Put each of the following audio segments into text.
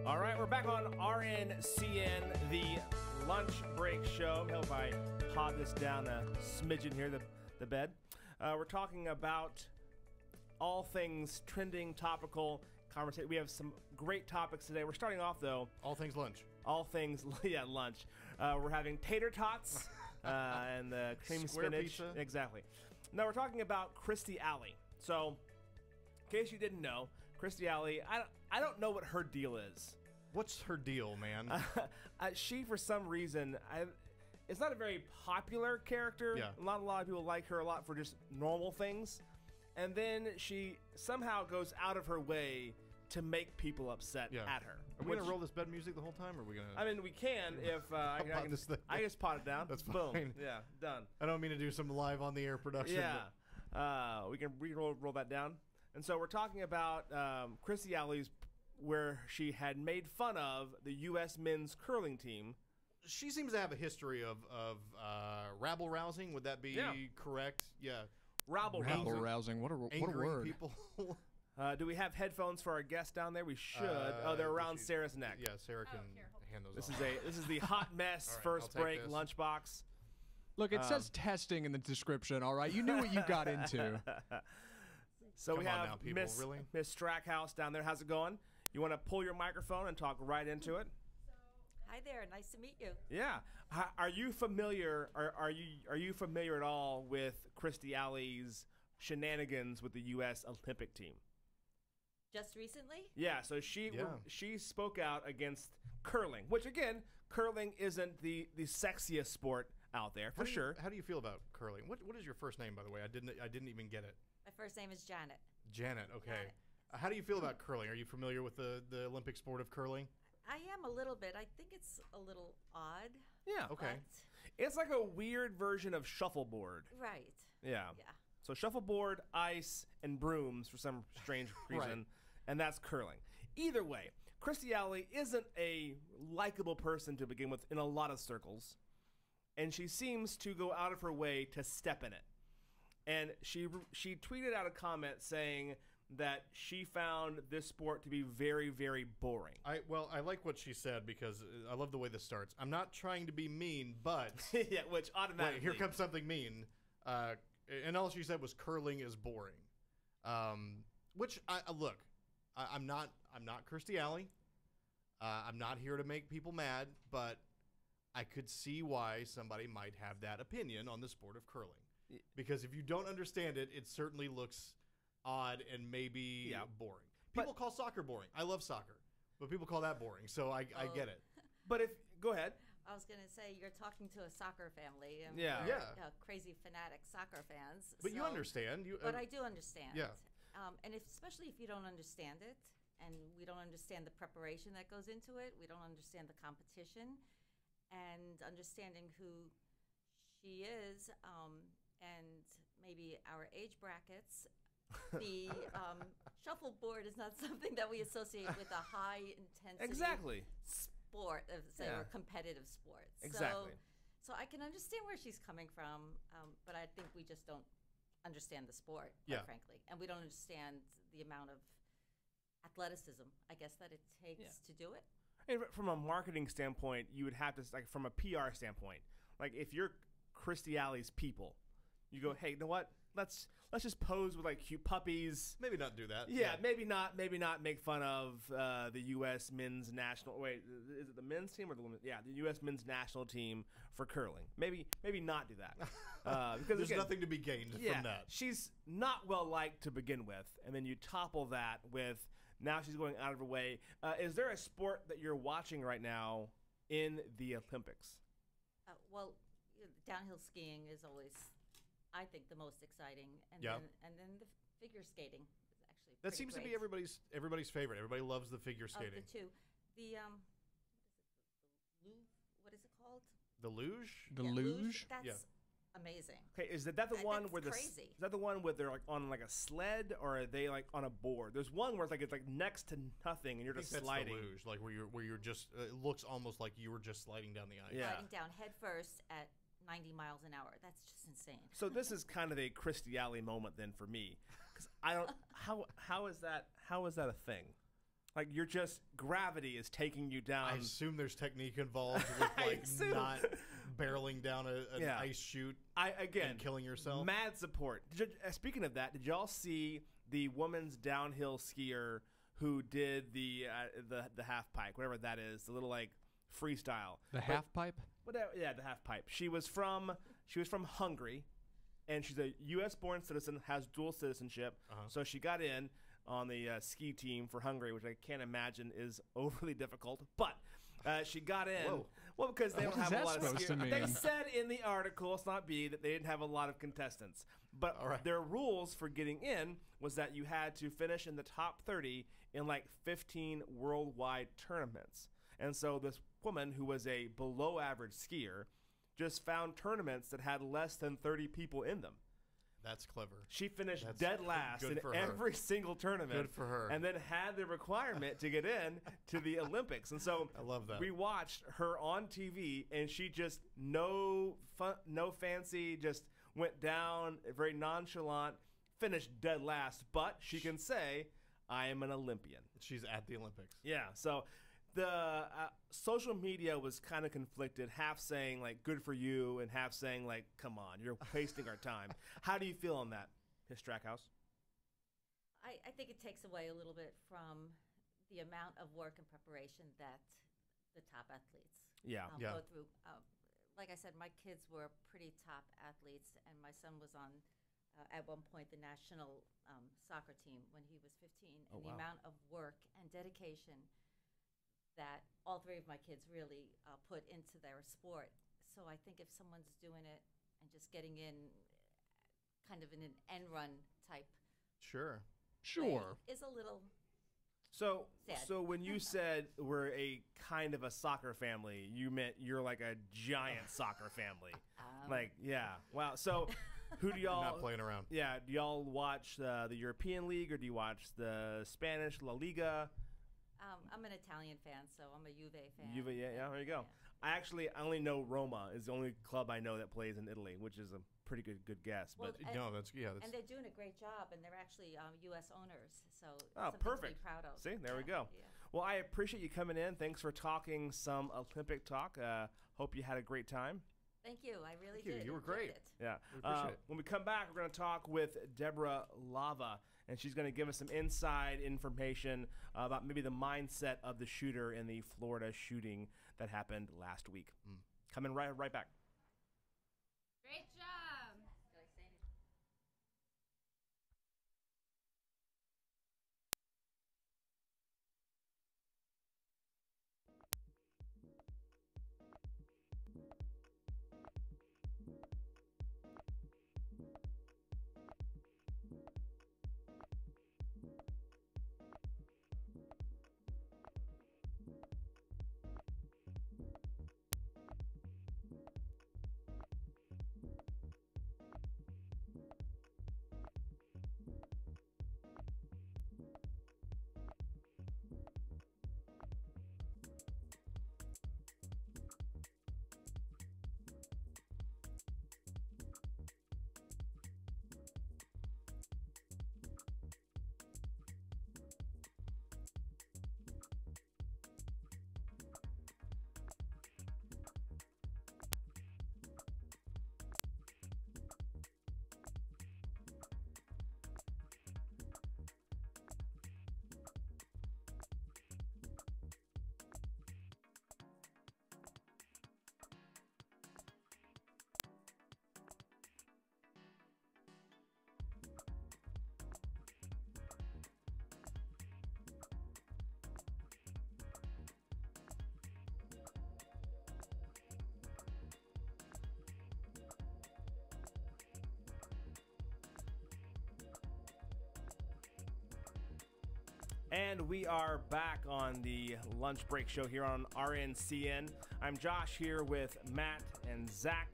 All right, we're back on RNCN, the lunch break show. Help if I pod this down a smidgen here, the bed. We're talking about all things trending, topical conversation. We have some great topics today. We're starting off, though. All things lunch. All things, yeah, lunch. We're having tater tots and the cream Square spinach. pizza. Exactly. Now, we're talking about Kirstie Alley. So, in case you didn't know, Kirstie Alley, I don't know what her deal is. What's her deal, man? She, for some reason, it's not a very popular character. Yeah. A lot of people like her a lot for just normal things. And then she somehow goes out of her way to make people upset at her. Are we going to roll this bed music the whole time, or are we going to... I mean, we can if I just pot it down. That's Boom. fine. Yeah, done. I don't mean to do some live on-the-air production. Yeah. We can roll that down. And so we're talking about Kirstie Alley's, where she had made fun of the U.S. men's curling team. She seems to have a history of rabble-rousing. Would that be correct? Yeah. Rabble-rousing. What a word. People. Do we have headphones for our guests down there? We should. They're around Sarah's neck. Yeah, Sarah can hand those off. This is the hot mess Right, first I'll break take this. lunchbox. Look, it says testing in the description, all right? You knew what you got into. So Come we on have now, people, Miss really? Strackhouse down there. How's it going? You want to pull your microphone and talk right into it? Hi there, nice to meet you. Yeah. Are you familiar? Are you familiar at all with Kirstie Alley's shenanigans with the U.S. Olympic team? Just recently? Yeah. So she spoke out against curling, which again, curling isn't the sexiest sport out there for sure. How do you feel about curling? What is your first name, by the way? I didn't even get it. My first name is Janet. Janet. Okay. Janet. How do you feel about curling? Are you familiar with the Olympic sport of curling? I am a little bit. I think it's a little odd. Yeah. Okay. It's like a weird version of shuffleboard. Right. Yeah. Yeah. So shuffleboard, ice, and brooms for some strange reason, Right. and that's curling. Either way, Kirstie Alley isn't a likable person to begin with in a lot of circles, and she seems to go out of her way to step in it. And she tweeted out a comment saying that she found this sport to be very, very boring. I like what she said because I love the way this starts. I'm not trying to be mean, but Yeah, which automatically... Wait, here comes something mean. And all she said was curling is boring. Which look, I'm not Kirstie Alley. I'm not here to make people mad, but I could see why somebody might have that opinion on the sport of curling. Because if you don't understand it, it certainly looks odd and maybe boring. People call soccer boring. I love soccer, but people call that boring. So I get it. But go ahead. I was going to say, you're talking to a soccer family. And Yeah. we're, Yeah. Crazy fanatic soccer fans. But you understand. But I do understand. Yeah. And especially if you don't understand it, and we don't understand the preparation that goes into it, we don't understand the competition, and understanding who she is, and maybe our age brackets, the shuffleboard is not something that we associate with a high intensity sport, or competitive sports. Exactly. So I can understand where she's coming from, but I think we just don't understand the sport, quite frankly, and we don't understand the amount of athleticism, I guess, that it takes to do it. And from a marketing standpoint, you would have to, like, from a PR standpoint, like if you're Kirstie Alley's people, you go, hey, you know what? Let's just pose with like cute puppies. Maybe not do that. Yeah, maybe not make fun of the U.S. men's national. Wait, is it the men's team or the women's? Yeah, the U.S. men's national team for curling. Maybe not do that because There's nothing to be gained from that. She's not well liked to begin with, and then you topple that with now she's going out of her way. Is there a sport that you're watching right now in the Olympics? Well, downhill skiing is always, I think, the most exciting, and then the figure skating is actually That seems to be everybody's favorite. Everybody loves the figure skating. The two, what is it called? The luge. The luge. That's amazing. Okay, is that the one where crazy. Is that the one where they're like on like a sled, or are they like on a board? There's one where it's like next to nothing and you're just sliding. That's the luge, like where you're just. It looks almost like you were just sliding down the ice. Yeah. Sliding down head first at 90 miles an hour. That's just insane. So this is kind of a Kirstie Alley moment then for me, because I don't. How is that a thing? Like you're just gravity is taking you down. I assume there's technique involved with like assume. not barreling down an Yeah. ice chute Again, and killing yourself. mad support. Speaking of that, did y'all see the woman's downhill skier who did the half pipe, whatever that is, the little like freestyle, The half pipe? whatever, yeah, the half pipe. She was from Hungary, and she's a U.S. born citizen, has dual citizenship. So she got in on the ski team for Hungary, which I can't imagine is overly difficult, but she got in. Whoa. Well, because they What don't is have a that lot of supposed to skiers. They mean? said in the article, it's not B, that they didn't have a lot of contestants. But All right. their rules for getting in was that you had to finish in the top 30 in like 15 worldwide tournaments. And so this woman, who was a below average skier, just found tournaments that had less than 30 people in them. That's clever. She finished That's dead last good in for her. every single tournament. Good for her. And then had the requirement to get in to the Olympics. And so I love that. we watched her on TV, and she just no fancy, just went down very nonchalant, finished dead last. But she can say, I am an Olympian. She's at the Olympics. Yeah, so the social media was kind of conflicted, half saying, like, good for you, and half saying, like, come on, you're wasting our time. How do you feel on that, Miss Trackhouse? I think it takes away a little bit from the amount of work and preparation that the top athletes Yeah. go through. Like I said, my kids were pretty top athletes, and my son was on, at one point, the national soccer team when he was 15. Oh, And the wow. amount of work and dedication that all three of my kids really put into their sport. So I think if someone's doing it and just getting in kind of in an end run type Sure. Sure. way is a little So, Sad. so when you said we're a kind of a soccer family, you meant you're like a giant soccer family. Like, yeah. Wow. So who do y'all... Not playing around. Yeah, do y'all watch the European League, or do you watch the Spanish La Liga? I'm an Italian fan, so I'm a Juve fan. Juve, yeah, there you go. Yeah. I only know Roma is the only club I know that plays in Italy, which is a pretty good guess. Well, But and- No, that's And they're doing a great job, and they're actually U.S. owners, so Oh, something to perfect. be proud of. See, there we Yeah, go. yeah. Well, I appreciate you coming in. Thanks for talking some Olympic talk. Hope you had a great time. Thank you. I really Thank you. did. You were enjoyed great. it. Yeah. We appreciate it. When we come back, we're going to talk with Deborah Lava, and she's going to give us some inside information about maybe the mindset of the shooter in the Florida shooting that happened last week. Coming right back. Great job. And we are back on the lunch break show here on RNCN. I'm Josh here with Matt and Zach.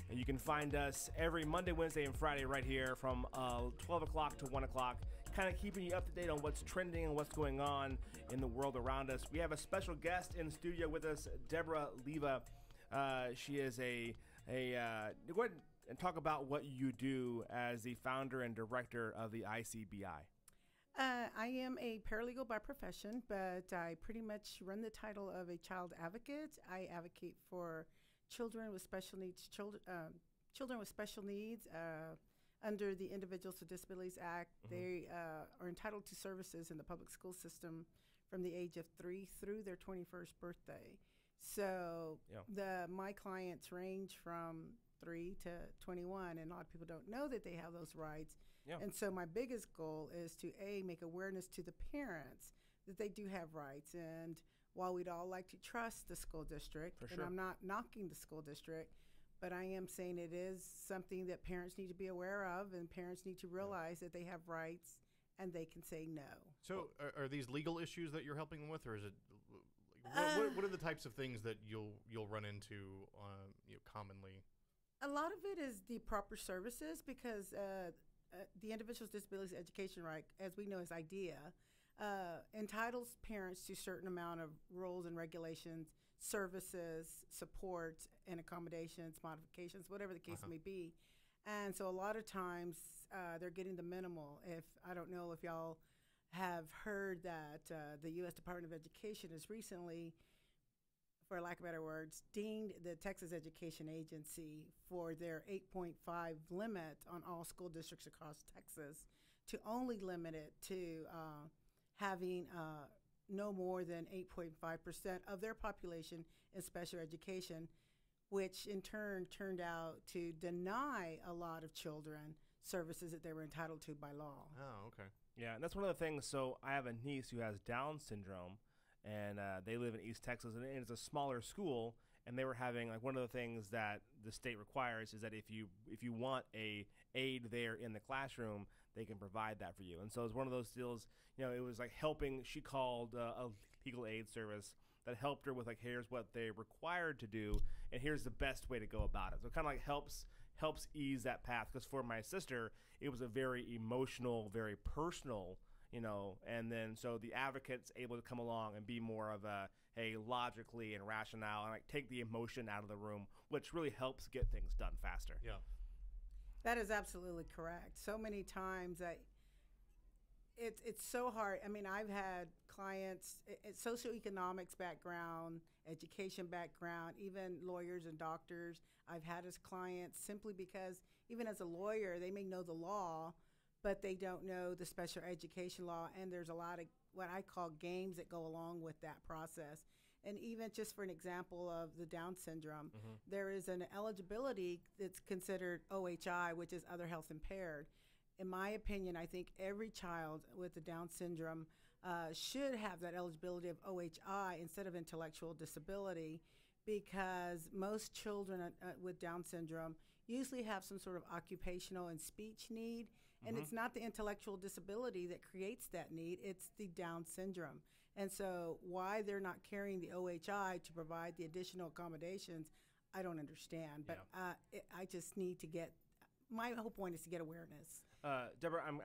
And you can find us every Monday, Wednesday, and Friday right here from 12 o'clock to 1 o'clock, kind of keeping you up to date on what's trending and what's going on in the world around us. We have a special guest in studio with us, Deborah Leva. She is go ahead and talk about what you do as the founder and director of the ICBI. I am a paralegal by profession, but I pretty much run the title of a child advocate. I advocate for children with special needs, children with special needs. Under the Individuals with Disabilities Act, they are entitled to services in the public school system from the age of 3 through their 21st birthday. So my clients range from 3 to 21, and a lot of people don't know that they have those rights. Yeah. And so my biggest goal is to make awareness to the parents that they do have rights. And while we'd all like to trust the school district, For and sure. I'm not knocking the school district, but I am saying it is something that parents need to be aware of, and parents need to realize that they have rights and they can say no. So, are these legal issues that you're helping them with, or is it? What are the types of things that you'll run into commonly? A lot of it is the proper services, because the Individuals with Disabilities Education Right, as we know, is IDEA, entitles parents to a certain amount of rules and regulations, services, support, and accommodations, modifications, whatever the case may be. And so a lot of times they're getting the minimal. If I don't know if y'all have heard that the U.S. Department of Education has recently, for lack of better words, dinged the Texas Education Agency for their 8.5 limit on all school districts across Texas, to only limit it to having no more than 8.5% of their population in special education, which in turn turned out to deny a lot of children services that they were entitled to by law. Oh, okay. Yeah, and that's one of the things. So I have a niece who has Down syndrome, and they live in East Texas, and it's a smaller school. And they were having, like, one of the things that the state requires is that if you want a aide there in the classroom, they can provide that for you. And so it's one of those deals. It was like helping. She called a legal aid service that helped her with, like, here's what they're required to do, and here's the best way to go about it. So it kind of like helps ease that path. Because for my sister, it was a very emotional, very personal, and then so the advocate's able to come along and be more of a, hey, logically and rationale, and like take the emotion out of the room, which really helps get things done faster. Yeah. That is absolutely correct. So many times that it's so hard. I mean, I've had clients, socioeconomics background, education background, even lawyers and doctors I've had as clients, simply because even as a lawyer, they may know the law, but they don't know the special education law. And there's a lot of what I call games that go along with that process. And even just for an example of the Down syndrome, there is an eligibility that's considered OHI, which is other health impaired. In my opinion, I think every child with the Down syndrome should have that eligibility of OHI instead of intellectual disability, because most children with Down syndrome usually have some sort of occupational and speech need. And it's not the intellectual disability that creates that need, it's the Down syndrome. And so why they're not carrying the OHI to provide the additional accommodations, I don't understand. But I just need to get, my whole point is to get awareness. Deborah, I'm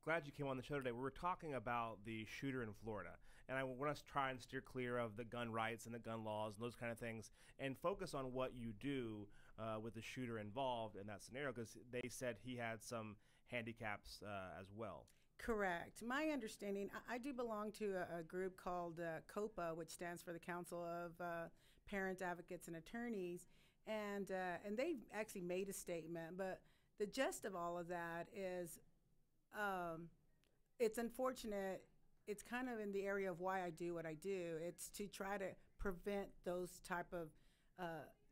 glad you came on the show today. We were talking about the shooter in Florida, and I want to try and steer clear of the gun rights and the gun laws and those kind of things, and focus on what you do with the shooter involved in that scenario, because they said he had some handicaps as well. Correct. My understanding, I do belong to a group called COPA, which stands for the Council of Parents, Advocates, and Attorneys, and they've actually made a statement. But the gist of all of that is, it's unfortunate. It's kind of in the area of why I do what I do. It's to try to prevent those type of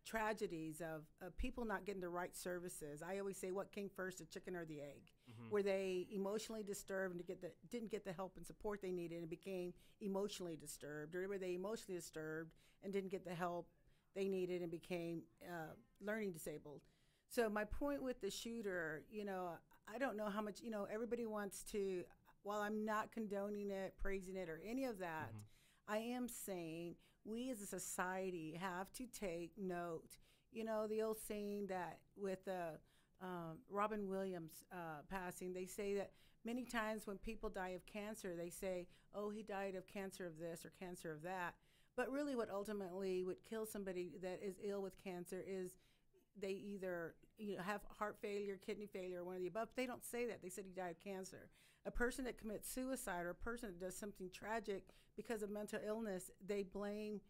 tragedies of people not getting the right services. I always say, what came first, the chicken or the egg? Were they emotionally disturbed and didn't get the help and support they needed and became emotionally disturbed? Or were they emotionally disturbed and didn't get the help they needed and became learning disabled? So my point with the shooter, I don't know how much, everybody wants to, while I'm not condoning it, praising it, or any of that, I am saying we as a society have to take note. The old saying that with Robin Williams passing, they say that many times when people die of cancer, they say, oh, he died of cancer of this or cancer of that. But really what ultimately would kill somebody that is ill with cancer is they either have heart failure, kidney failure, or one of the above. They don't say that. They said he died of cancer. A person that commits suicide or a person that does something tragic because of mental illness, they blame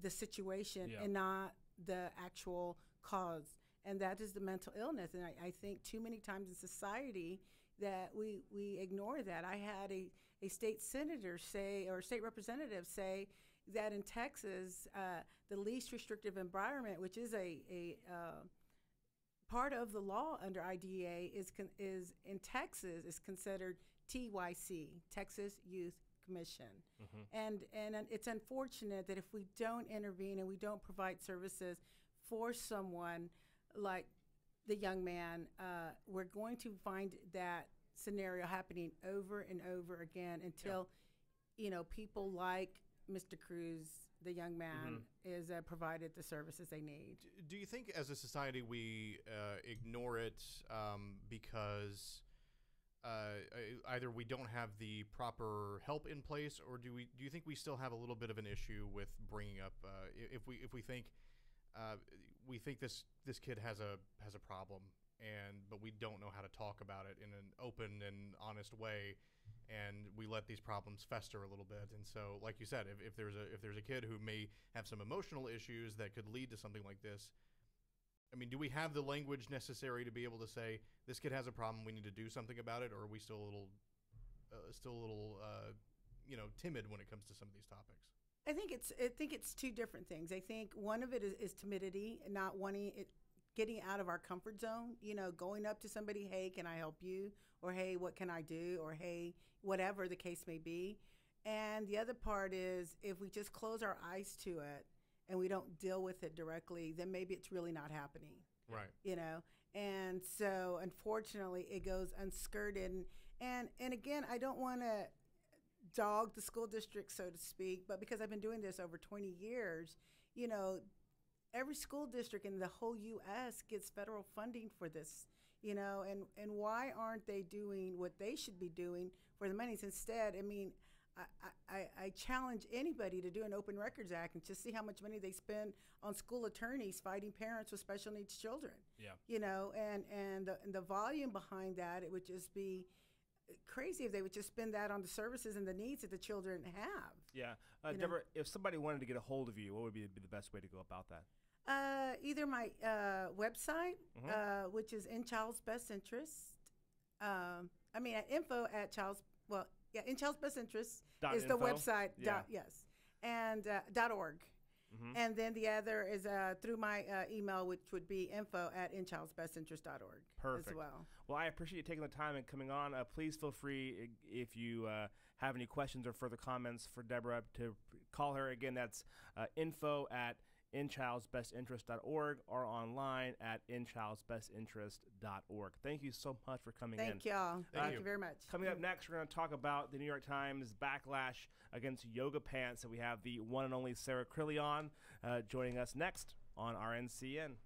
the situation and not the actual cause. And that is the mental illness. And I think too many times in society that we ignore that. I had a state senator say, or a state representative say, that in Texas, the least restrictive environment, which is a part of the law under IDEA, is in Texas is considered TYC, Texas Youth Commission. And it's unfortunate that if we don't intervene and we don't provide services for someone like the young man, we're going to find that scenario happening over and over again until people like Mr. Cruz, the young man, is provided the services they need. Do you think as a society we ignore it because either we don't have the proper help in place, or do you think we still have a little bit of an issue with bringing up if we think this kid has a problem, but we don't know how to talk about it in an open and honest way, and we let these problems fester a little bit. And so, like you said, if there's a kid who may have some emotional issues that could lead to something like this, I mean, do we have the language necessary to be able to say this kid has a problem, we need to do something about it, or are we still a little timid when it comes to some of these topics? I think it's two different things. I think one of it is timidity, and not wanting it, getting out of our comfort zone. Going up to somebody, hey, can I help you? Or hey, what can I do? Or hey, whatever the case may be. And the other part is, if we just close our eyes to it and we don't deal with it directly, then maybe it's really not happening. Right. And so unfortunately it goes unskirted. And again, I don't want to dog the school district, so to speak, but because I've been doing this over 20 years, every school district in the whole U.S. gets federal funding for this, and why aren't they doing what they should be doing for the monies? Instead, I mean, I challenge anybody to do an Open Records Act and just see how much money they spend on school attorneys fighting parents with special needs children. And the volume behind that, it would just be crazy if they would just spend that on the services and the needs that the children have. Deborah, if somebody wanted to get a hold of you, what would be the best way to go about that? Either my website, which is In Child's Best Interest. Info at Child's, In Child's Best Interest is the website. Yes, and .org. And then the other is through my email, which would be info@inchildsbestinterest.org. Perfect. As well. Well, I appreciate you taking the time and coming on. Please feel free, if you have any questions or further comments for Deborah, to call her. Again, that's info@inchildsbestinterest.org or online at inchildsbestinterest.org. Thank you so much for coming in. Thank y'all. Thank you very much. Coming up next, we're going to talk about the New York Times backlash against yoga pants. And we have the one and only Sarah Crilly on joining us next on RNCN.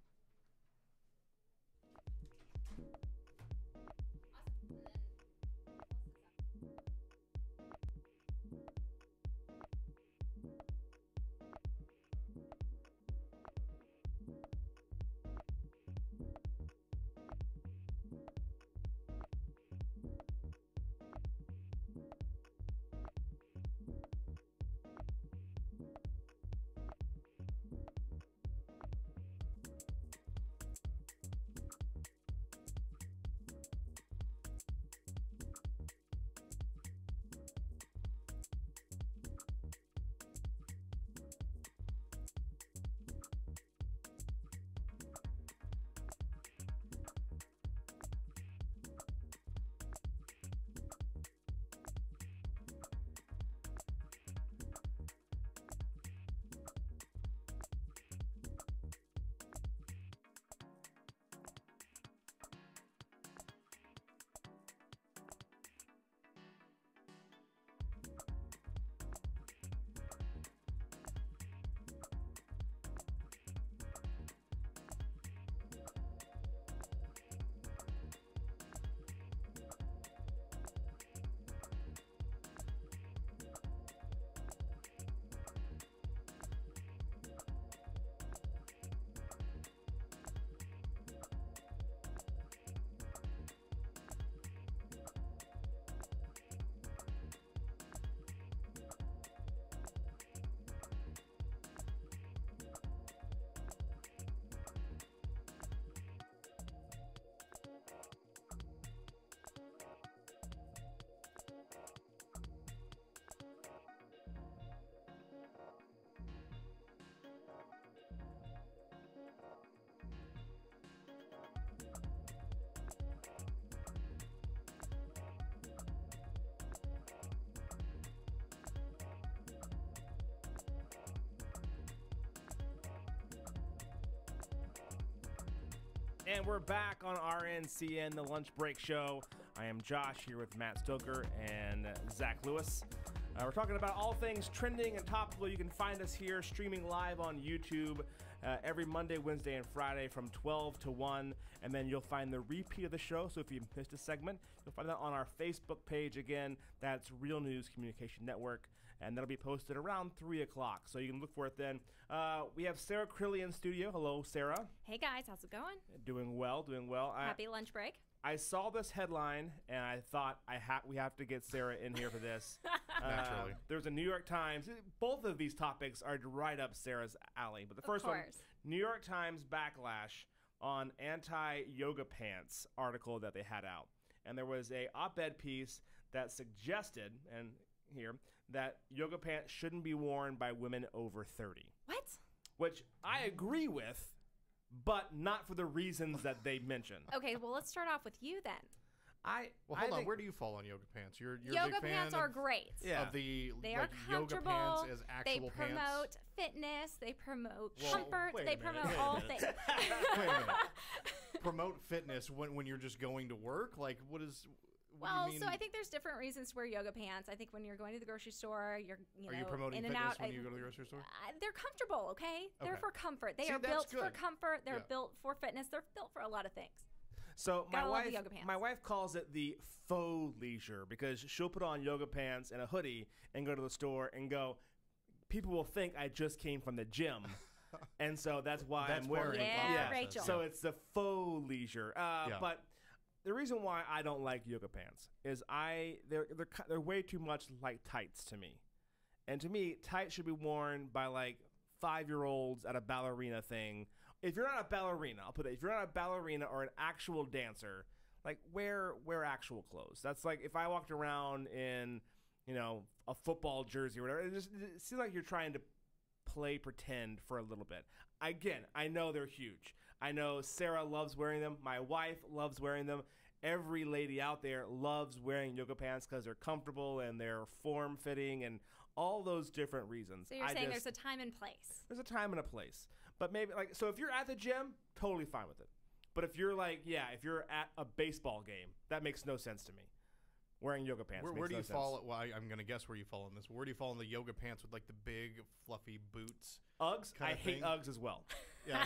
And we're back on RNCN, the Lunch Break Show. I am Josh here with Matt Stoker and Zach Lewis. We're talking about all things trending and topical. You can find us here streaming live on YouTube every Monday, Wednesday, and Friday from 12 to 1. And then you'll find the repeat of the show. So if you missed a segment, you'll find that on our Facebook page. Again, that's Real News Communication Network. And that'll be posted around 3 o'clock. So you can look for it then. We have Sarah Crilly in studio. Hello, Sarah. Hey guys, how's it going? Doing well, doing well. Happy lunch break. I saw this headline and I thought we have to get Sarah in here for this. Naturally. There's a New York Times. Both of these topics are right up Sarah's alley. But the first one, New York Times backlash on anti-yoga pants article that they had out. And there was a op-ed piece that suggested, and here, that yoga pants shouldn't be worn by women over 30. What? Which I agree with, but not for the reasons that they mentioned. Okay, well, let's start off with you then. Hold on. Where do you fall on yoga pants? You're a yoga big pants fan are great. Yeah. of the They like, are comfortable. yoga pants as They actual promote pants. fitness. They promote Well, comfort. wait a They minute, promote wait a all minute. things. Wait a minute. Promote fitness when you're just going to work? Like, what do Well, you mean? so I think there's different reasons to wear yoga pants. I think when you're going to the grocery store, you're Are you promoting in and fitness out. when you go to the grocery store? They're comfortable, okay? They're Okay. for comfort. They See, are that's built for good. comfort. They're Yeah. built for fitness. They're built for a lot of things. So Gotta love the yoga pants. my wife calls it the faux leisure because she'll put on yoga pants and a hoodie and go to the store and go, people will think I just came from the gym. And so that's why That's I'm part of wearing the it. Yeah, process. Rachel. So it's the faux leisure. Yeah. But the reason why I don't like yoga pants is they're way too much like tights to me. And to me, tights should be worn by like 5-year-olds at a ballerina thing. If you're not a ballerina, I'll put it. If you're not a ballerina or an actual dancer, like wear actual clothes. That's like if I walked around in, a football jersey or whatever. It seems like you're trying to play pretend for a little bit. Again, I know they're huge. I know Sarah loves wearing them. My wife loves wearing them. Every lady out there loves wearing yoga pants because they're comfortable and they're form-fitting and all those different reasons. So you're saying there's a time and place. There's a time and a place. But maybe so if you're at the gym, totally fine with it. But if you're if you're at a baseball game, that makes no sense to me. Wearing yoga pants. Where makes do no you sense. fall? Well, I'm going to guess where you fall in this. Where do you fall in the yoga pants with like the big fluffy boots? Uggs? kinda I hate thing? Uggs as well. Yeah.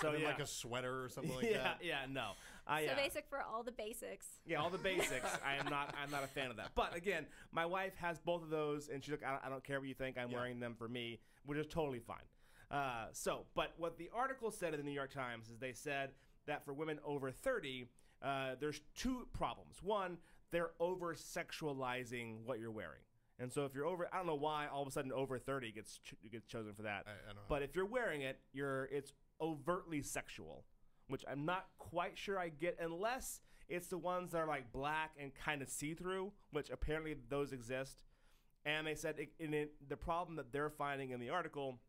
So And then, yeah. like a sweater or something like yeah, that. yeah, no. So basic for all the basics. Yeah, all the basics. I'm not a fan of that. But again, my wife has both of those, and she's like, I don't care what you think. I'm Yeah. wearing them for me, which is totally fine. But what the article said in the New York Times is they said that for women over 30, there's two problems. One, they're over sexualizing what you're wearing. And so if you're over, I don't know why all of a sudden over 30 gets chosen for that. I don't know. But if you're wearing it, it's overtly sexual, which I'm not quite sure I get unless it's the ones that are like black and kind of see-through, which apparently those exist. And they said the problem that they're finding in the article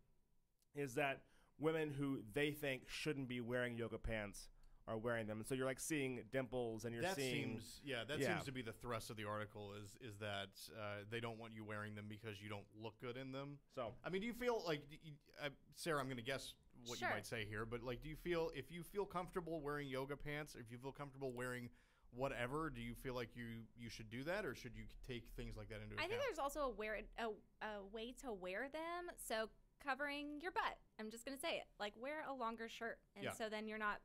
is that women who they think shouldn't be wearing yoga pants are wearing them. And so you're like seeing dimples and that seeing... seems to be the thrust of the article is that they don't want you wearing them because you don't look good in them. So, I mean, do you feel like, Sarah, I'm going to guess what Sure. you might say here, but like, do you feel, if you feel comfortable wearing yoga pants, or if you feel comfortable wearing whatever, do you feel like you should do that, or should you take things like that into account? I think there's also a way to wear them. So covering your butt. I'm just going to say it. Like wear a longer shirt. And Yeah. so then you're not,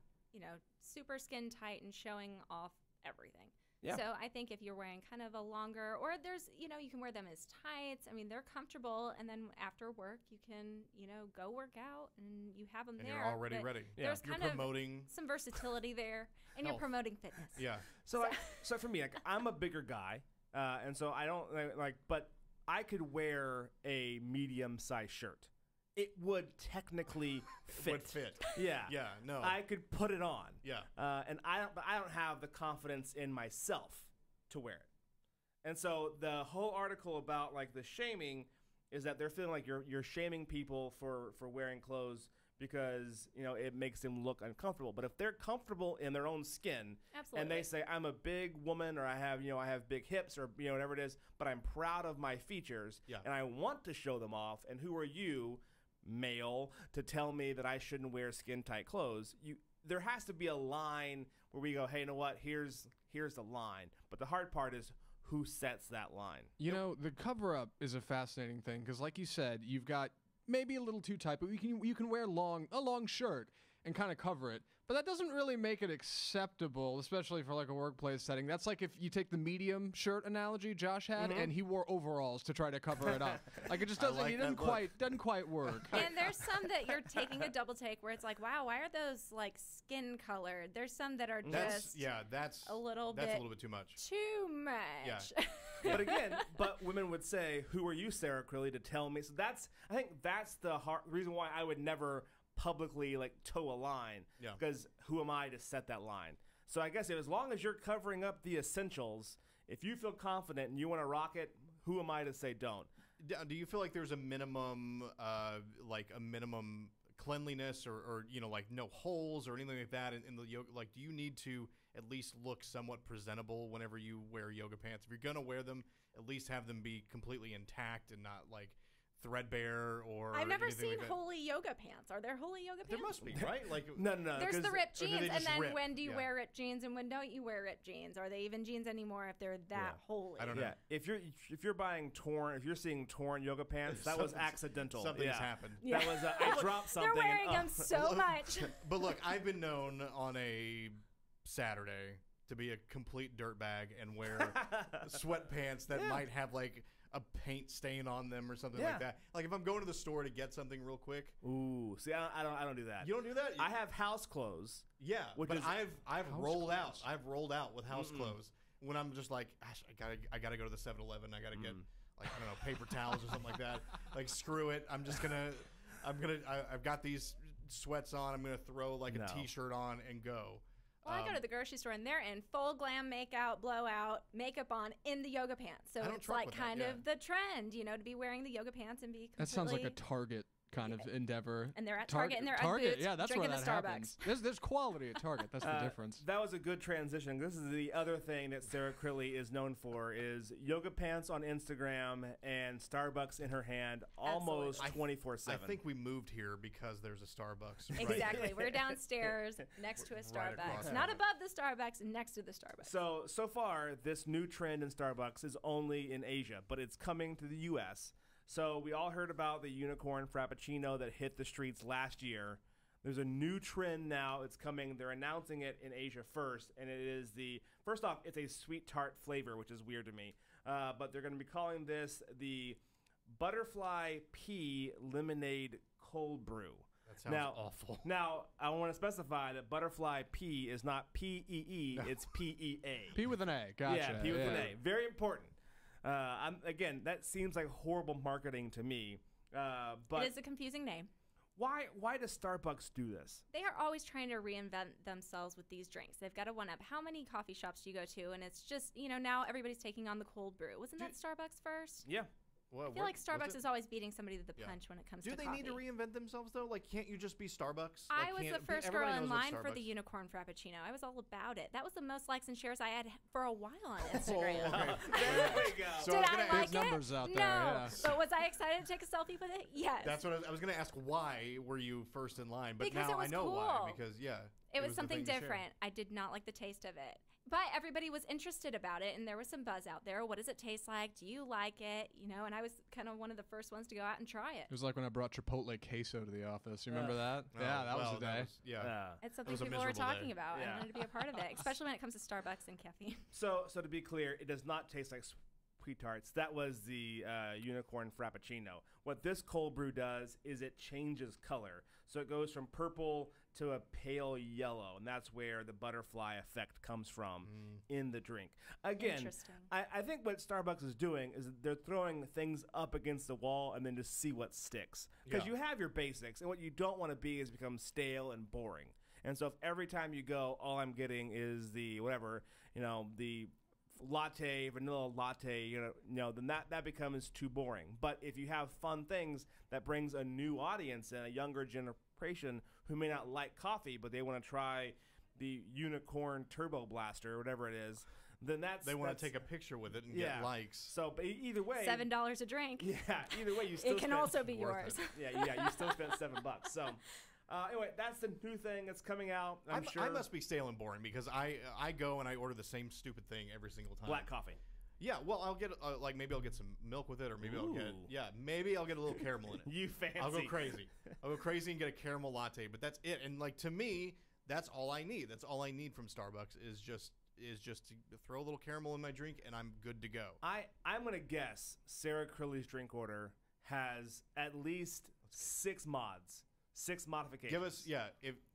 super skin tight and showing off everything. Yeah. So I think if you're wearing kind of a longer, or there's, you can wear them as tights. I mean, they're comfortable. And then after work, you can, go work out and you have them and there. you're already but ready. Yeah. There's You're kind of promoting. some versatility there, and you're Health. promoting fitness. Yeah. So for me, like, I'm a bigger guy, and so I don't but I could wear a medium-sized shirt. It would technically fit. Would fit. Yeah. Yeah. No. I could put it on. yeah. And I don't have the confidence in myself to wear it. And so the whole article about like the shaming is that they're feeling like you're shaming people for wearing clothes because it makes them look uncomfortable. But if they're comfortable in their own skin, Absolutely. and they say I'm a big woman or I have big hips or whatever it is, but I'm proud of my features Yeah. and I want to show them off. And who are you, male, to tell me that I shouldn't wear skin tight clothes? there has to be a line where we go, hey, you know what? Here's the line. But the hard part is who sets that line. You know, the cover-up is a fascinating thing because, like you said, you've got maybe a little too tight, but you can wear a long shirt and kind of cover it. But that doesn't really make it acceptable, especially for like a workplace setting. That's like if you take the medium shirt analogy Josh had, and he wore overalls to try to cover it up. Like it just doesn't. like It that doesn't quite work. And there's some that you're taking a double take where it's like, wow, why are those like skin colored? There's some that are That's just that's a little that's bit a little bit too much. too much. But again, women would say, "Who are you, Sarah Crilly, to tell me?" So I think that's the reason why I would never publicly like toe a line. Yeah. Because who am I to set that line? So I guess as long as you're covering up the essentials, if you feel confident and you want to rock it, who am I to say don't? Do you feel like there's a minimum, minimum cleanliness or like no holes or anything like that in the yoga? Like, do you need to at least look somewhat presentable whenever you wear yoga pants? If you're gonna wear them, at least have them be completely intact and not like threadbare or. I've never anything seen like that. holy yoga pants. Are there holy yoga pants? There must be, right? Like No. There's the ripped or do they jeans, and just then rip? when do you Yeah. wear ripped jeans, and when don't you wear ripped jeans? Are they even jeans anymore if they're that holy? I don't know. Yeah, if you're buying if you're seeing torn yoga pants, that was Something's- accidental. Something's Yeah. happened. Yeah. That was I dropped something. They're wearing and, them so much. But look, I've been known on a Saturday to be a complete dirtbag and wear sweatpants that might have like a paint stain on them or something like that. Like if I'm going to the store to get something real quick. Ooh, see, I don't do that. You don't do that? I have house clothes. Yeah, Which but is- I've rolled out. I've rolled out with house clothes when I'm just like, gosh, I gotta go to the 7-Eleven. I gotta get like I don't know paper towels or something like that. Like screw it. I've got these sweats on. I'm gonna throw like No. a t-shirt on and go. Well, I go to the grocery store and they're in full glam makeout, blowout, makeup on in the yoga pants. So I don't it's truck like with that, kind yeah. of the trend, to be wearing the yoga pants and be completely. That sounds like a Target kind of endeavor. And they're at Target in their Ugg Target, boots, yeah, that's where drinking that the Starbucks. happens. There's quality at Target. That's the difference. That was a good transition. This is the other thing that Sarah Crilly is known for is yoga pants on Instagram and Starbucks in her hand almost Absolutely. 24/7. I think we moved here because there's a Starbucks. Right. Exactly. We're downstairs next to a Right across Starbucks. from Not it. above the Starbucks, next to the Starbucks. So far, this new trend in Starbucks is only in Asia, but it's coming to the U.S. So we all heard about the unicorn frappuccino that hit the streets last year. There's a new trend now. It's coming. They're announcing it in Asia first, and it is first off, it's a sweet tart flavor, which is weird to me. But they're going to be calling this the Butterfly Pea Lemonade Cold Brew. That sounds awful. Now, I want to specify that Butterfly Pea is not P-E-E, it's P-E-A. P with an A. Gotcha. Yeah, P with an A. Very important. Again, that seems like horrible marketing to me. But it is a confusing name. why does Starbucks do this? They are always trying to reinvent themselves with these drinks. They've got to one up. How many coffee shops do you go to? And it's just, now everybody's taking on the cold brew. Wasn't that Starbucks first? Yeah. Well, I feel like Starbucks is always beating somebody to the Yeah. punch when it comes Do to they coffee. need to reinvent themselves though? Like, can't you just be Starbucks? I Like, was the can't- first girl everybody in knows what line for the Starbucks- unicorn frappuccino. I was all about it. That was the most likes and shares I had for a while on Oh, Instagram. okay. There we go. So Did was I gonna like ask- Big numbers out no. there, yeah. But was I excited to take a selfie with it? Yes. That's what I was going to ask. Why were you first in line? But Because now it was I know why. cool. Because It was the something thing to share. different. I did not like the taste of it. But everybody was interested about it, and there was some buzz out there. What does it taste like? Do you like it? And I was kind of one of the first ones to go out and try it. It was like when I brought Chipotle queso to the office. You remember that? Oh, Yeah, that well, was the day. yeah. It's something was a people were miserable day. talking about. Yeah. I wanted to be a part of it, especially when it comes to Starbucks and caffeine. So to be clear, it does not taste like sweet tarts. That was the unicorn frappuccino. What this cold brew does is it changes color. So it goes from purple to a pale yellow, and that's where the butterfly effect comes from in the drink. Again, Interesting. I think what Starbucks is doing is they're throwing things up against the wall and then just see what sticks. Because Yeah. you have your basics, and what you don't want to be is become stale and boring. And so if every time you go, all I'm getting is the whatever, the latte, vanilla latte, then that becomes too boring. But if you have fun things that brings a new audience and a younger generation who may not like coffee, but they want to try the unicorn turbo blaster or whatever it is, then They want to take a picture with it and get likes. So, but either way, $7 a drink. yeah, either way, you still It can spent- also be worth yours. it. yeah, you still spent $7. So, Anyway, that's the new thing that's coming out. I'm sure. I must be stale and boring because I go and I order the same stupid thing every single time. Black coffee. Yeah, well, I'll get like maybe I'll get some milk with it, or maybe maybe I'll get a little caramel in it. You fancy. I'll go crazy. I'll go crazy and get a caramel latte, but that's it. And like to me, that's all I need. That's all I need from Starbucks is just to throw a little caramel in my drink, and I'm good to go. I'm gonna guess Sarah Curley's drink order has at least 6 mods, 6 modifications. Give us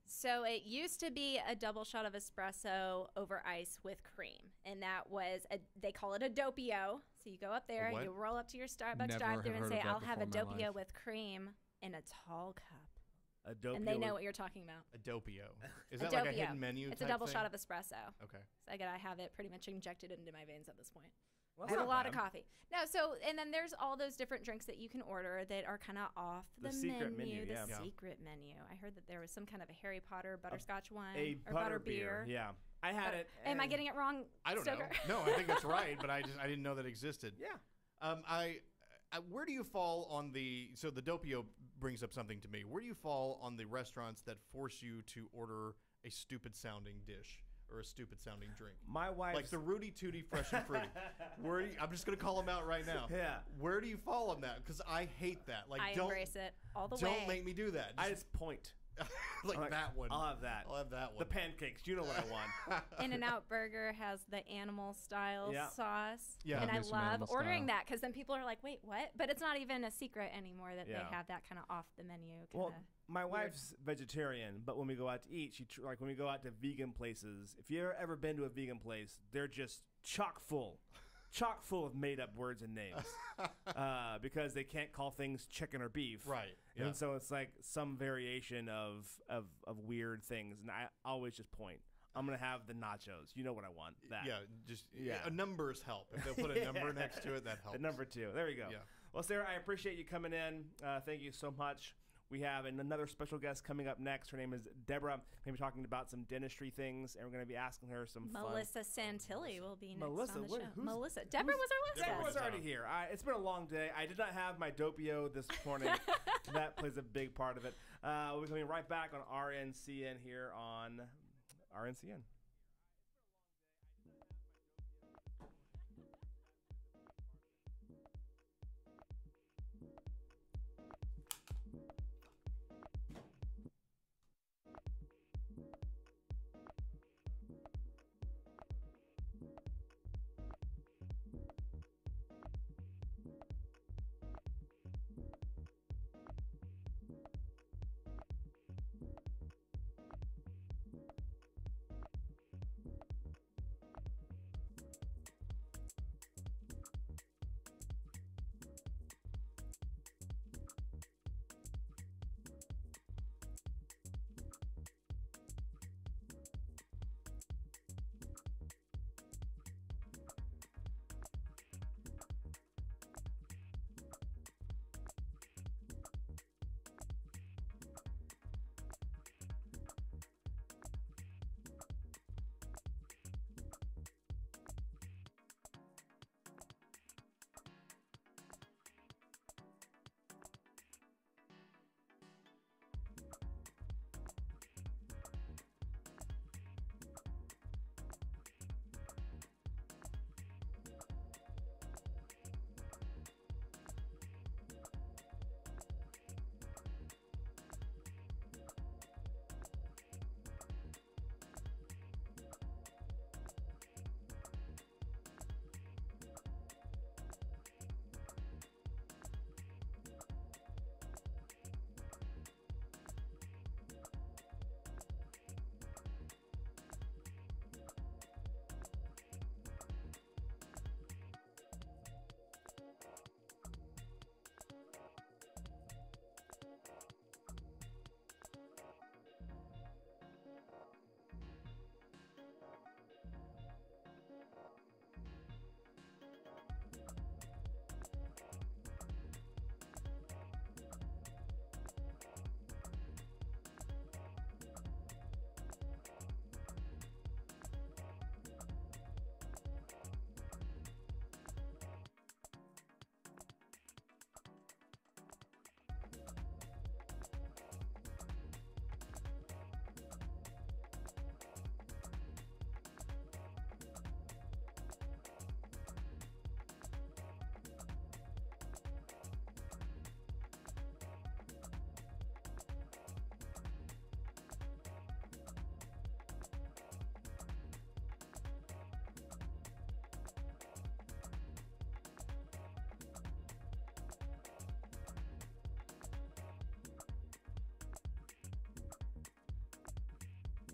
So it used to be a double shot of espresso over ice with cream, and that was they call it a doppio. So you go up there, what? you roll up to your Starbucks Never drive-thru have and heard say, of that "I'll have a before in my doppio life. with cream in a tall cup," A doppio. and they know what you're talking about. a doppio. Is A that like a doppio. hidden menu? It's a type double thing? shot of espresso. Okay. So I have it pretty much injected into my veins at this point. Well, I that's have a not lot bad. of coffee. No, so and then there's all those different drinks that you can order that are kind of off The the, secret menu, the yeah. Yeah. secret menu. I heard that there was some kind of a Harry Potter butterscotch one A or butter beer. Yeah, I had it. Am I and- getting it wrong? I don't Stoker? know. No, I think that's right, but I didn't know that existed. Yeah. Where do you fall on the? So the doppio brings up something to me. Where do you fall on the restaurants that force you to order a stupid sounding dish or a stupid sounding drink? My wife. Like the Rudy Tooty Fresh and Fruity. I'm just gonna call them out right now. Yeah. Where do you fall on that? Because I hate that. Like, I don't embrace it all the way. don't make me do that. I just point. like I'm like, that one. I'll have that. I'll have that one. The pancakes. You know what I want. In-N-Out Burger has the animal style Yeah. sauce. Yeah. And I Me some love animal ordering style. that because then people are like, wait, what? But it's not even a secret anymore that Yeah. they have that kind of off the menu. Well, Kinda. my wife's vegetarian, but when we go out to eat, like when we go out to vegan places, if you've ever been to a vegan place, they're just chock full of made up words and names because they can't call things chicken or beef. Right. Yeah. And so it's like some variation of weird things. And I always just point. I'm going to have the nachos. You know what I want. That. Yeah, just Yeah. Numbers help. If they put a number next to it, that helps. The number 2. There we go. Yeah. Well, Sarah, I appreciate you coming in. Thank you so much. We have another special guest coming up next. Her name is Deborah. We're going to be talking about some dentistry things, and we're going to be asking her some Melissa Santilli will be next Melissa, on the what- show. who's- Melissa. Deborah was our last Deborah guest. was already here. It's been a long day. I did not have my doppio this morning. That plays a big part of it. We'll be coming right back on RNCN here on RNCN.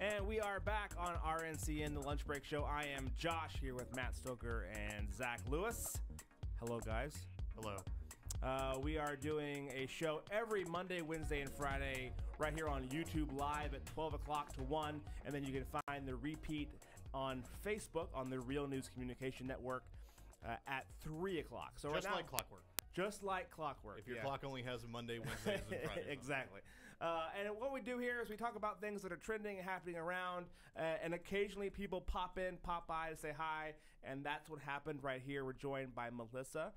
And we are back on RNCN, the Lunch Break Show. I am Josh here with Matt Stoker and Zach Lewis. Hello, guys. Hello. We are doing a show every Monday, Wednesday, and Friday right here on YouTube Live at 12 o'clock to 1. And then you can find the repeat on Facebook on the Real News Communication Network at 3 o'clock. So Just right now, like clockwork. Just like clockwork. If your clock only has Monday, Wednesdays, and Fridays. Exactly. And what we do here is we talk about things that are trending and happening around, and occasionally people pop by to say hi, and that's what happened right here. We're joined by Melissa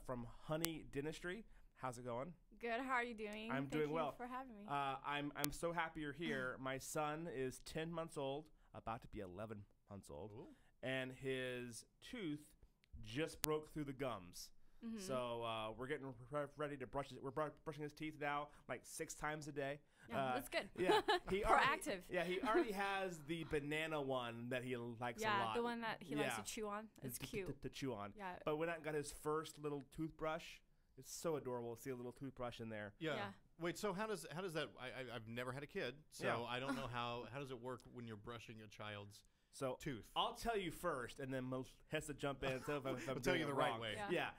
from Honey Dentistry. How's it going? Good. How are you doing? I'm doing well. Thank you for having me. I'm so happy you're here. My son is 10 months old, about to be 11 months old, Ooh. and his tooth just broke through the gums. Mm-hmm. So we're getting ready to brush it. We're brushing his teeth now like 6 times a day. Yeah, that's good. Yeah, Proactive. He already has the banana one that he likes a lot. Yeah, the one that he likes to chew on. It's cute. To chew on. Yeah. But when I got his first little toothbrush, it's so adorable to see a little toothbrush in there. Yeah. Yeah. Wait, so how does that? I've never had a kid, so Yeah. I don't know how does it work when you're brushing a child's So tooth. I'll tell you first, and then Melissa jump in. So if I'm I'll tell doing you it the right wrong. way. Yeah.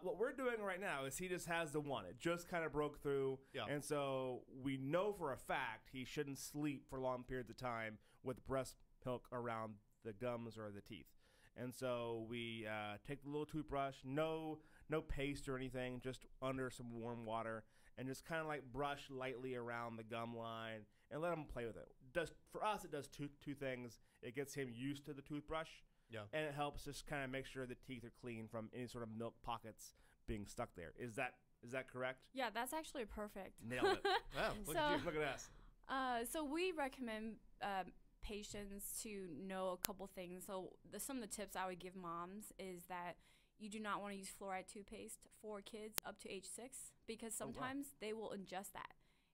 What we're doing right now is he just has the one. It just kind of broke through. Yeah. And so we know for a fact he shouldn't sleep for long periods of time with breast milk around the gums or the teeth. And so we take the little toothbrush, no paste or anything, just under some warm water, and just kind of like brush lightly around the gum line and let him play with it. For us, it does two things. It gets him used to the toothbrush. Yeah. And it helps just kind of make sure the teeth are clean from any sort of milk pockets being stuck there. Is that correct? Yeah, that's actually perfect. Nailed it. Wow, look So- at you. Look at us. So we recommend patients to know a couple things. So some of the tips I would give moms is that you do not want to use fluoride toothpaste for kids up to age 6 because wow. sometimes they will ingest that,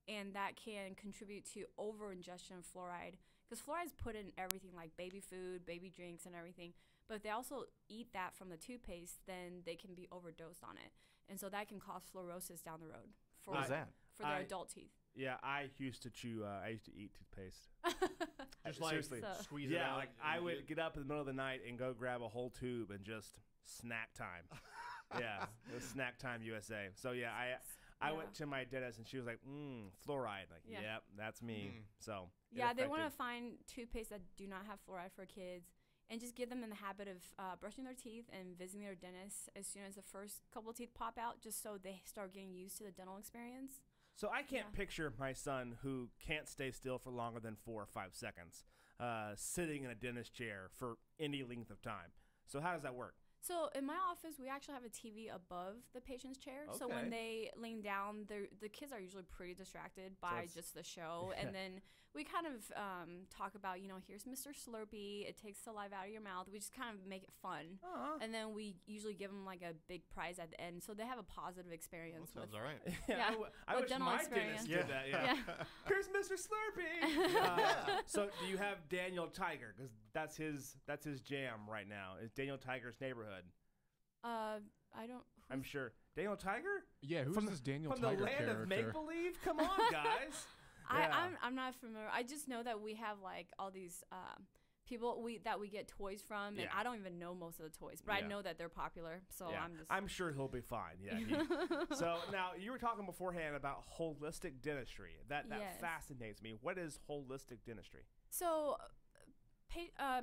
and that can contribute to over ingestion of fluoride. Because fluoride is put in everything like baby food, baby drinks, and everything. But if they also eat that from the toothpaste, then they can be overdosed on it, and so that can cause fluorosis down the road for What is that? for their I- adult teeth. Yeah, I used to eat toothpaste. Just like Seriously. So- squeeze it Yeah, out. like I would get up in the middle of the night and go grab a whole tube and just snack time. Yeah, it was snack time USA. So yeah, I Yeah. went to my dentist and she was like, fluoride. Like, Yeah. yep, that's me. Mm. So it Yeah, they want to affected- find toothpaste that do not have fluoride for kids, and just get them in the habit of brushing their teeth and visiting their dentist as soon as the first couple of teeth pop out, just so they start getting used to the dental experience. So I can't Yeah. picture my son who can't stay still for longer than 4 or 5 seconds, sitting in a dentist chair for any length of time. So how does that work? So in my office, we actually have a TV above the patient's chair. So Okay. when they lean down, the kids are usually pretty distracted by it's- just the show. And then we kind of talk about, here's Mr. Slurpee. It takes the life out of your mouth. We just kind of make it fun. Aw. And then we usually give them like a big prize at the end, so they have a positive experience. That sounds with, all right. Yeah, I with wish dental my experience. dentist did that. Yeah. Here's Mr. Slurpee. So do you have Daniel Tiger? Because that's his jam right now. Is Daniel Tiger's Neighborhood? I don't. I'm sure. Daniel Tiger? Yeah, who's From this Daniel From Tiger the land character? of make believe? Come on, guys. Yeah. I'm not familiar. I just know that we have like all these people that we get toys from, and Yeah. I don't even know most of the toys, but Yeah. I know that they're popular. So Yeah. I'm just. I'm sure he'll be fine. Yeah. So now you were talking beforehand about holistic dentistry. That Yes. fascinates me. What is holistic dentistry? So,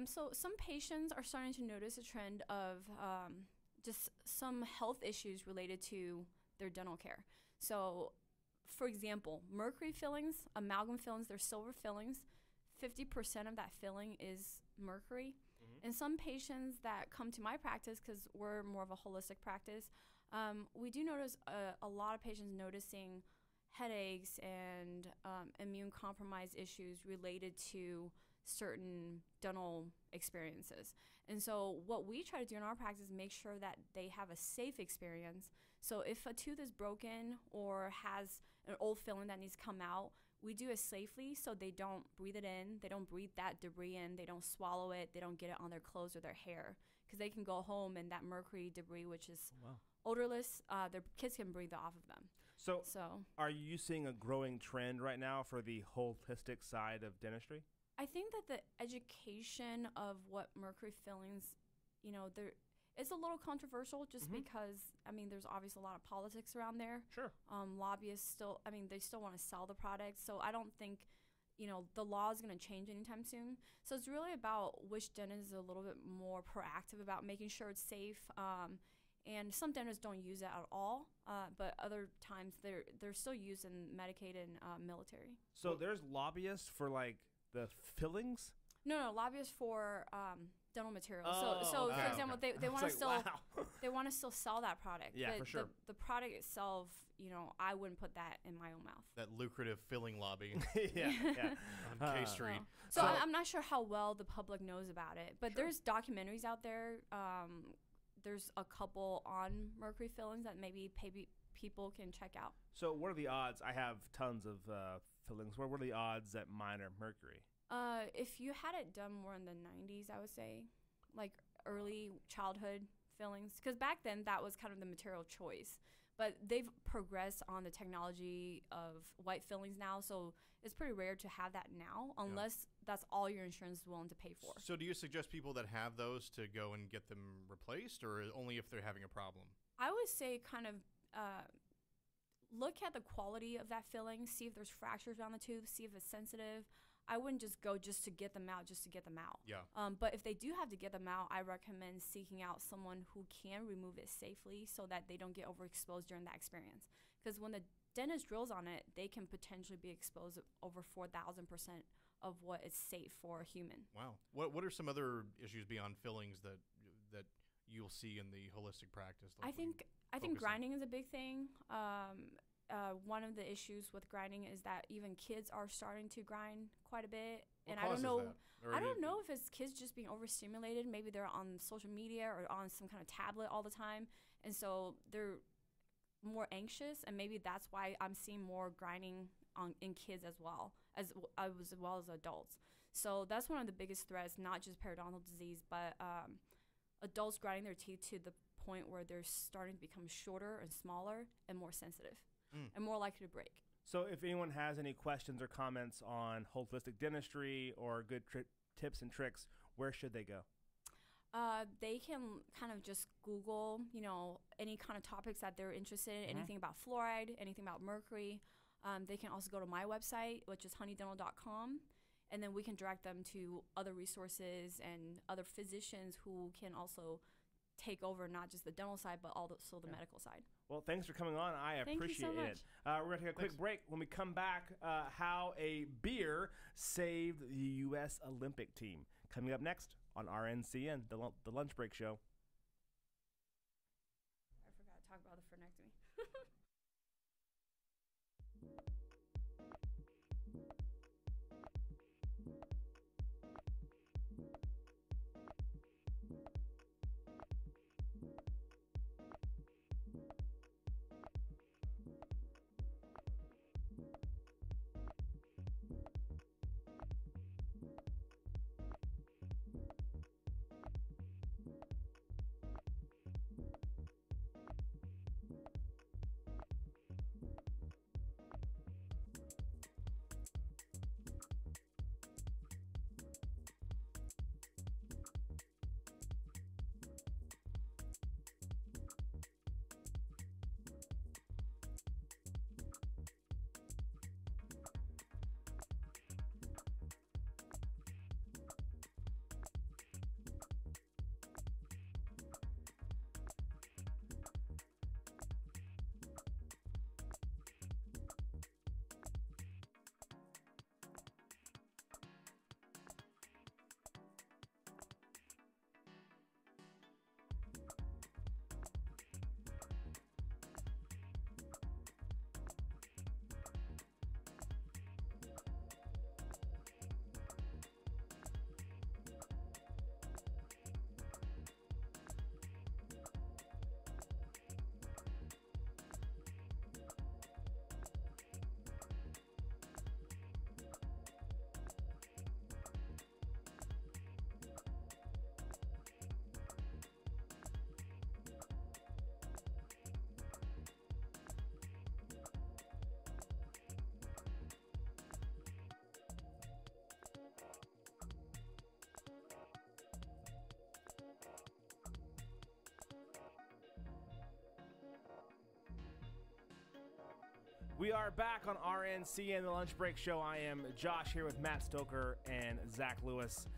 so some patients are starting to notice a trend of just some health issues related to their dental care. So, for example, mercury fillings, amalgam fillings, they're silver fillings. 50% of that filling is mercury. And some patients that come to my practice, because we're more of a holistic practice, we do notice a lot of patients noticing headaches and immune compromise issues related to certain dental experiences. And so what we try to do in our practice is make sure that they have a safe experience. So if a tooth is broken or has an old filling that needs to come out, we do it safely so they don't breathe it in, they don't breathe that debris in, they don't swallow it, they don't get it on their clothes or their hair, because they can go home and that mercury debris, which is odorless, their kids can breathe off of them. So So are you seeing a growing trend right now for the holistic side of dentistry? I think that the education of what mercury fillings, there it's a little controversial just because there's obviously a lot of politics around there. Sure. Lobbyists still, they still want to sell the product, so I don't think the law is going to change anytime soon. So it's really about which dentist is a little bit more proactive about making sure it's safe. And some dentists don't use it at all, but other times they're still used in Medicaid and military. So there's lobbyists for like the fillings. No, lobbyists for dental materials. Oh, so okay. for example, Okay. they I was want to like, still wow. they want to still sell that product. Yeah, but for sure. The product itself, I wouldn't put that in my own mouth. That lucrative filling lobby yeah. on K Street. So I'm not sure how well the public knows about it, but there's documentaries out there. There's a couple on mercury fillings that maybe people can check out. So what are the odds? I have tons of fillings. What are the odds that mine are mercury? If you had it done more in the 90s, I would say, like early childhood fillings, because back then that was kind of the material choice. But they've progressed on the technology of white fillings now, so it's pretty rare to have that now, unless that's all your insurance is willing to pay for. So do you suggest people that have those to go and get them replaced, or only if they're having a problem? I would say kind of look at the quality of that filling, see if there's fractures around the tooth, see if it's sensitive. I wouldn't just go just to get them out, Yeah. But if they do have to get them out, I recommend seeking out someone who can remove it safely so that they don't get overexposed during that experience. Because when the dentist drills on it, they can potentially be exposed over 4,000% of what is safe for a human. Wow. What are some other issues beyond fillings that you'll see in the holistic practice? I think grinding is a big thing. One of the issues with grinding is that even kids are starting to grind quite a bit, and I don't know. I don't know if it's kids just being overstimulated. Maybe they're on social media or on some kind of tablet all the time, and so they're more anxious, and maybe that's why I'm seeing more grinding in kids as well as adults. So that's one of the biggest threats, not just periodontal disease, but adults grinding their teeth to the point where they're starting to become shorter and smaller and more sensitive and more likely to break. So if anyone has any questions or comments on holistic dentistry or good tips and tricks, where should they go? They can kind of just Google, any kind of topics that they're interested in, anything about fluoride, anything about mercury. They can also go to my website, which is honeydental.com, and then we can direct them to other resources and other physicians who can also take over not just the dental side, but also the medical side. Well, thanks for coming on. I Thank you appreciate so much. it. We're going to take a quick break. When we come back, how a beer saved the U.S. Olympic team. Coming up next on RNCN, the Lunch Break Show. I forgot to talk about the frenectomy. We are back on RNC and the Lunch Break Show. I am Josh here with Matt Stoker and Zach Lewis.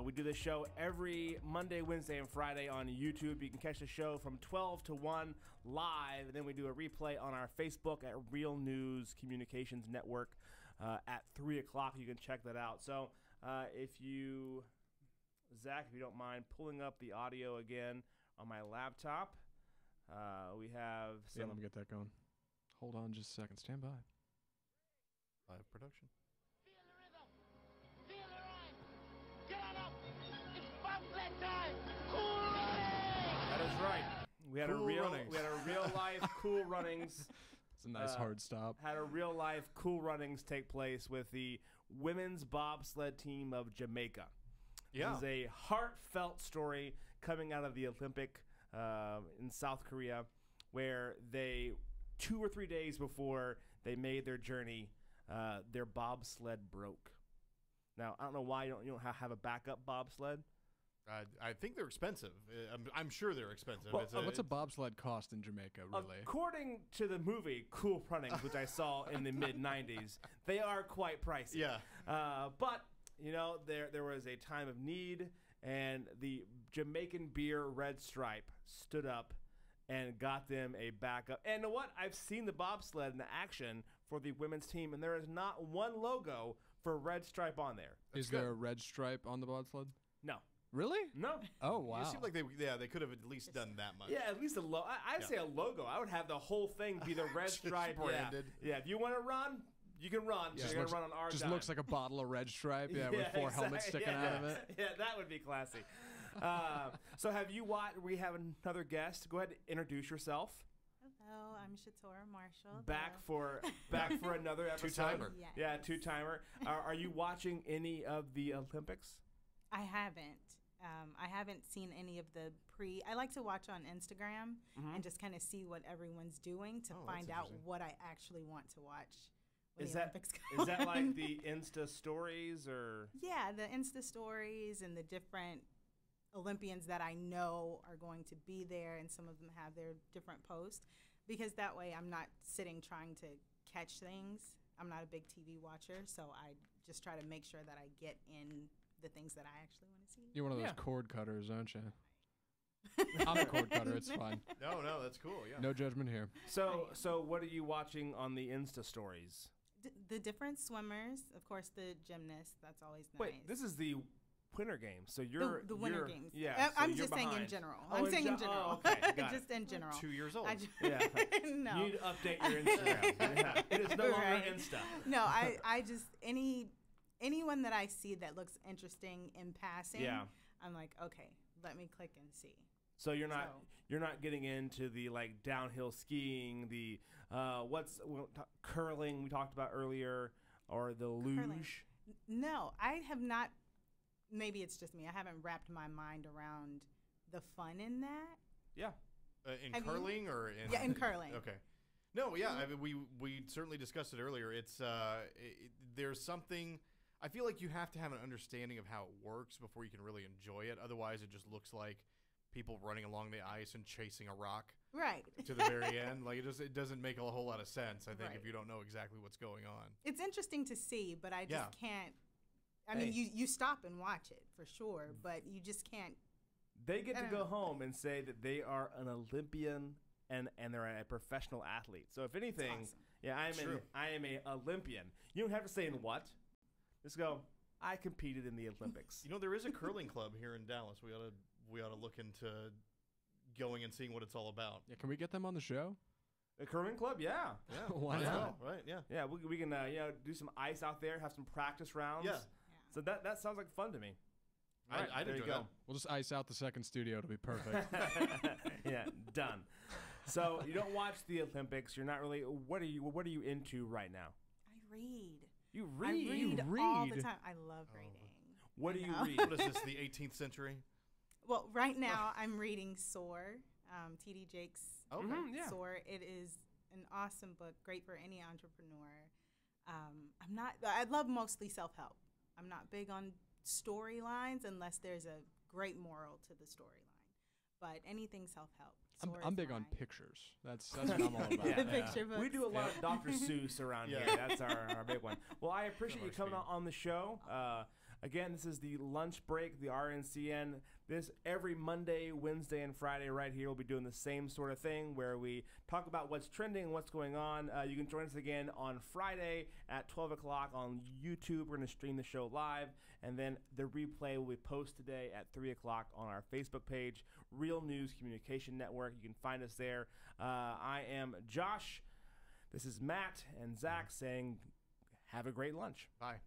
We do this show every Monday, Wednesday, and Friday on YouTube. You can catch the show from 12 to 1 live, and then we do a replay on our Facebook at Real News Communications Network at 3 o'clock. You can check that out. So Zach, if you don't mind pulling up the audio again on my laptop, we have some... Yeah, let me get that going. Hold on just a second. Stand by. Live production. Feel the rhythm. Feel the rhyme. Get on up. It's bobsled time. Cool running. That is right. We had Cool a Runnings. real life Cool Runnings. It's a nice hard stop. Had a real life Cool Runnings take place with the women's bobsled team of Jamaica. Yeah. This is a heartfelt story coming out of the Olympic in South Korea, where they 2 or 3 days before they made their journey, their bobsled broke. Now, I don't know why you don't have a backup bobsled. I think they're expensive. I'm sure they're expensive. Well, What's a bobsled cost in Jamaica, really? According to the movie Cool Runnings, which I saw in the mid-'90s, they are quite pricey. Yeah. But, there was a time of need, and the Jamaican beer Red Stripe stood up and got them a backup. And you know what? I've seen the bobsled in action for the women's team, and there is not one logo for Red Stripe on there. Is there a red stripe on the bobsled? No. Really? No. Oh, wow. It seemed like they could have at least done that much. Yeah, at least a logo. I'd say a logo. I would have the whole thing be the Red Just Stripe. branded. Yeah, if you want to run, you can run. Just You're going to run on our Just dime. looks like a bottle of red stripe, with 4 helmets exactly. sticking out of it. Yeah, that would be classy. So have you watched? We have another guest. Go ahead and introduce yourself. Hello, I'm Shatora Marshall. Back for another episode. Two-timer. Yes. Yeah, two-timer. Are you watching any of the Olympics? I haven't. I haven't seen any of the I like to watch on Instagram and just kind of see what everyone's doing to Oh, that's find out interesting. what I actually want to watch when Is the that Olympics go is that like on. the Insta stories or? Yeah, the Insta stories and the different Olympians that I know are going to be there, and some of them have their different posts, because that way I'm not sitting trying to catch things. I'm not a big TV watcher, so I just try to make sure that I get in the things that I actually want to see. You're one of those Yeah. cord cutters, aren't you? I'm a cord cutter. It's fine. No, that's cool. Yeah. No judgment here. So what are you watching on the Insta stories? The different swimmers, of course, the gymnasts. That's always nice. Wait, this is the Winter Games. So you're the Winter you're- Games. Yeah, I'm so you're just saying in behind. general. Oh, I'm saying in oh, general. okay, got Just in general. 2 years old. I ju- Yeah. no. You need to update your Instagram. Yeah. It is no longer Right. Insta. No, I just anyone that I see that looks interesting in passing, Yeah. I'm like, okay, let me click and see. So you're not So- you're not getting into the like downhill skiing, the curling we talked about earlier, or the luge. Curling. No, I have not. Maybe it's just me. I haven't wrapped my mind around the fun in that. Yeah. In Have you? curling or in? Yeah, in curling. Okay. No, yeah, I mean, we certainly discussed it earlier. It's there's something. I feel like you have to have an understanding of how it works before you can really enjoy it. Otherwise, it just looks like people running along the ice and chasing a rock Right. to the very end. Like it doesn't make a whole lot of sense. I think Right. if you don't know exactly what's going on. It's interesting to see, but I just Yeah. can't. I mean, Hey. you stop and watch it for sure, but you just can't. They get I to don't go know. home and say that they are an Olympian and they're a professional athlete. So if anything, awesome. yeah, True. I am a Olympian. You don't have to say in what. Just go, I competed in the Olympics. You know, there is a curling club here in Dallas. We ought to look into going and seeing what it's all about. Yeah, can we get them on the show? The curling club, yeah. Yeah, Why let's not? go, right? Yeah. Yeah, we can do some ice out there, have some practice rounds. Yeah. So that sounds like fun to me. All right, I'd there you enjoy go. that. We'll just ice out the second studio. It'll be perfect. Yeah, done. So you don't watch the Olympics. You're not really. What are you into right now? I read. You I read. read all the time. I love reading. What do you know. read? What is this? The 18th century? Well, right now I'm reading Soar, T.D. Jakes' Okay. Mhm, yeah. Soar. It is an awesome book, great for any entrepreneur. I love mostly self-help. I'm not big on storylines unless there's a great moral to the storyline. but anything self-help. I'm big on pictures. That's what I'm all about. The picture books. We do a lot of Dr. Seuss around here. That's our big one. Well, I appreciate you coming on the show. Again, this is the lunch break, the RNCN. This every Monday, Wednesday, and Friday right here. We'll be doing the same sort of thing where we talk about what's trending and what's going on. You can join us again on Friday at 12 o'clock on YouTube. We're going to stream the show live. And then the replay will be posted today at 3 o'clock on our Facebook page, Real News Communication Network. You can find us there. I am Josh. This is Matt and Zach saying have a great lunch. Bye.